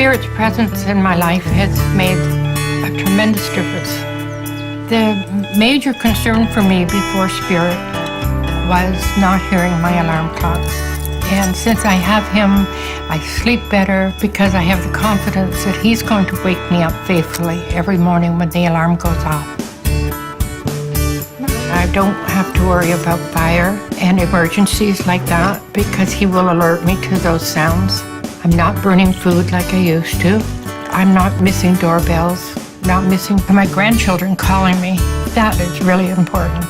Spirit's presence in my life has made a tremendous difference. The major concern for me before Spirit was not hearing my alarm clock. And since I have him, I sleep better because I have the confidence that he's going to wake me up faithfully every morning when the alarm goes off. I don't have to worry about fire and emergencies like that because he will alert me to those sounds. I'm not burning food like I used to. I'm not missing doorbells, not missing my grandchildren calling me. That is really important.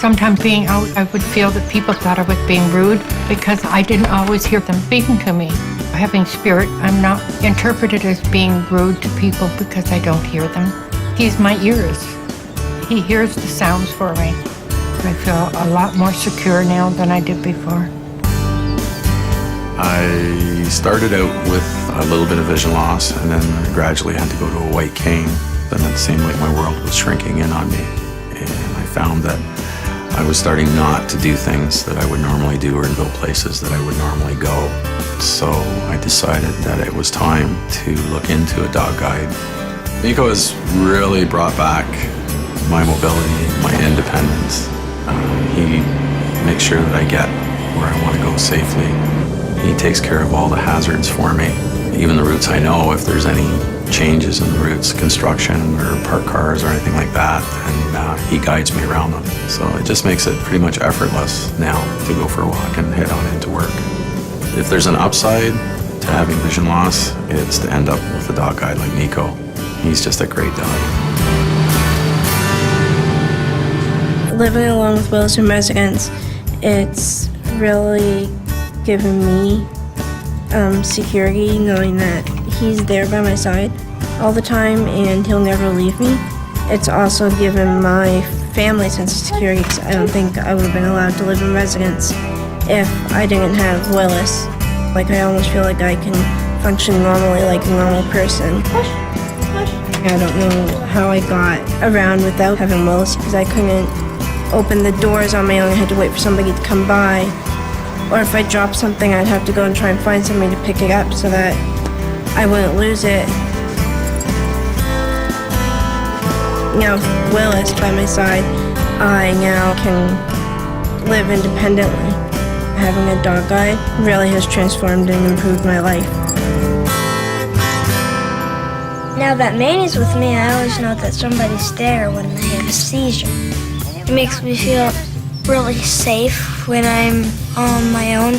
Sometimes being out, I would feel that people thought I was being rude because I didn't always hear them speaking to me. Having Spirit, I'm not interpreted as being rude to people because I don't hear them. He's my ears. He hears the sounds for me. I feel a lot more secure now than I did before. I started out with a little bit of vision loss and then gradually had to go to a white cane. Then it seemed like my world was shrinking in on me. And I found that I was starting not to do things that I would normally do or go places that I would normally go. So I decided that it was time to look into a dog guide. Nico has really brought back my mobility, my independence. He makes sure that I get where I want to go safely. He takes care of all the hazards for me. Even the routes I know, if there's any changes in the routes, construction or parked cars or anything like that, and he guides me around them. So it just makes it pretty much effortless now to go for a walk and head on into work. If there's an upside to having vision loss, it's to end up with a dog guide like Nico. He's just a great dog. Living along with Wilson residents, it's really given me security knowing that he's there by my side all the time and he'll never leave me. It's also given my family a sense of security because I don't think I would have been allowed to live in residence if I didn't have Willis. Like, I almost feel like I can function normally like a normal person. I don't know how I got around without having Willis because I couldn't open the doors on my own. I had to wait for somebody to come by. Or if I dropped something, I'd have to go and try and find somebody to pick it up so that I wouldn't lose it. Now, with Willis by my side, I now can live independently. Having a dog guide really has transformed and improved my life. Now that Manny's with me, I always know that somebody's there when I have a seizure. It makes me feel really safe when I'm on my own.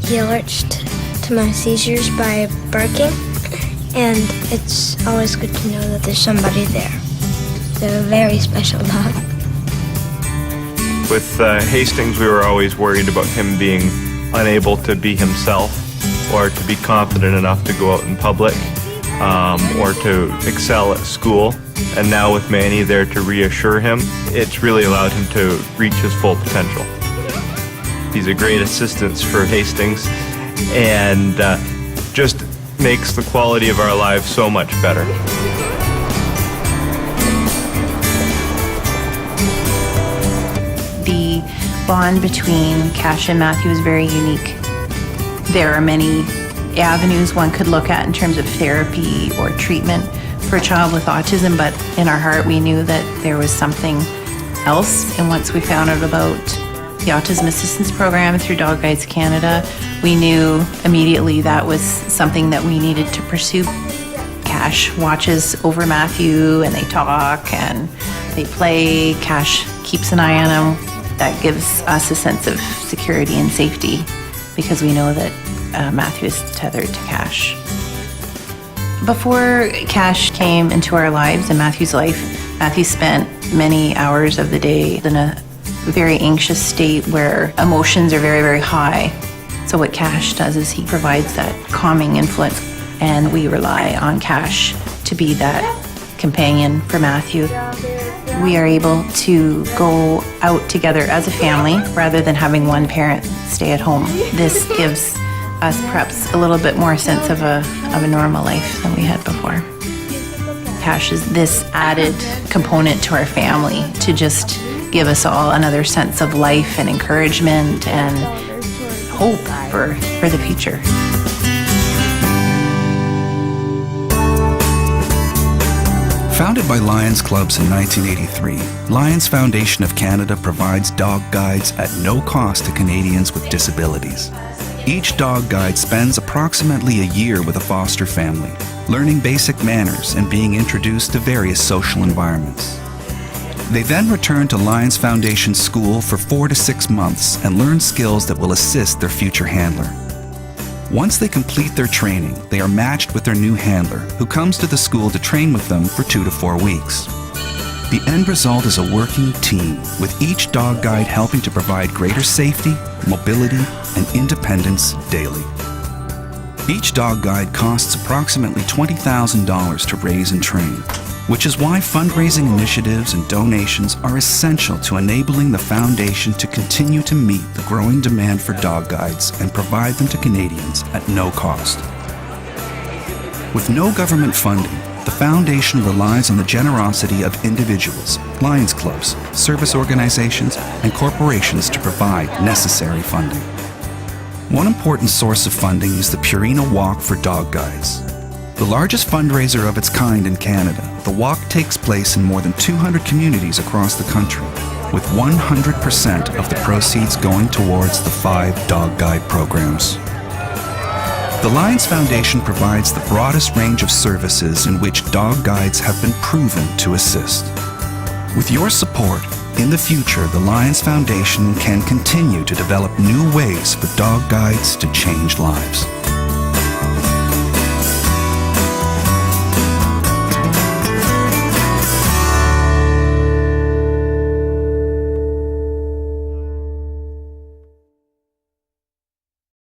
He alerts to my seizures by barking, and it's always good to know that there's somebody there. They're a very special dog. With Hastings, we were always worried about him being unable to be himself or to be confident enough to go out in public or to excel at school. And now with Manny there to reassure him, it's really allowed him to reach his full potential. He's a great assistance for Hastings and just makes the quality of our lives so much better. The bond between Cash and Matthew is very unique. There are many avenues one could look at in terms of therapy or treatment for a child with autism, but in our heart we knew that there was something else. And once we found out about the Autism Assistance Program through Dog Guides Canada, we knew immediately that was something that we needed to pursue. Cash watches over Matthew and they talk and they play. Cash keeps an eye on him. That gives us a sense of security and safety because we know that Matthew is tethered to Cash. Before Cash came into our lives, in Matthew's life, Matthew spent many hours of the day in a very anxious state where emotions are very, very high. So what Cash does is he provides that calming influence, and we rely on Cash to be that companion for Matthew. We are able to go out together as a family rather than having one parent stay at home. This gives us perhaps a little bit more sense of a normal life than we had before. Cash is this added component to our family to just give us all another sense of life and encouragement and hope for the future. Founded by Lions Clubs in 1983, Lions Foundation of Canada provides dog guides at no cost to Canadians with disabilities. Each dog guide spends approximately a year with a foster family, learning basic manners and being introduced to various social environments. They then return to Lions Foundation School for 4 to 6 months and learn skills that will assist their future handler. Once they complete their training, they are matched with their new handler, who comes to the school to train with them for 2 to 4 weeks. The end result is a working team, with each dog guide helping to provide greater safety, mobility, and independence daily. Each dog guide costs approximately $20,000 to raise and train, which is why fundraising initiatives and donations are essential to enabling the Foundation to continue to meet the growing demand for dog guides and provide them to Canadians at no cost. With no government funding, the Foundation relies on the generosity of individuals, Lions Clubs, service organizations, and corporations to provide necessary funding. One important source of funding is the Purina Walk for dog guides. The largest fundraiser of its kind in Canada, the walk takes place in more than 200 communities across the country, with 100% of the proceeds going towards the 5 dog guide programs. The Lions Foundation provides the broadest range of services in which dog guides have been proven to assist. With your support, in the future, the Lions Foundation can continue to develop new ways for dog guides to change lives.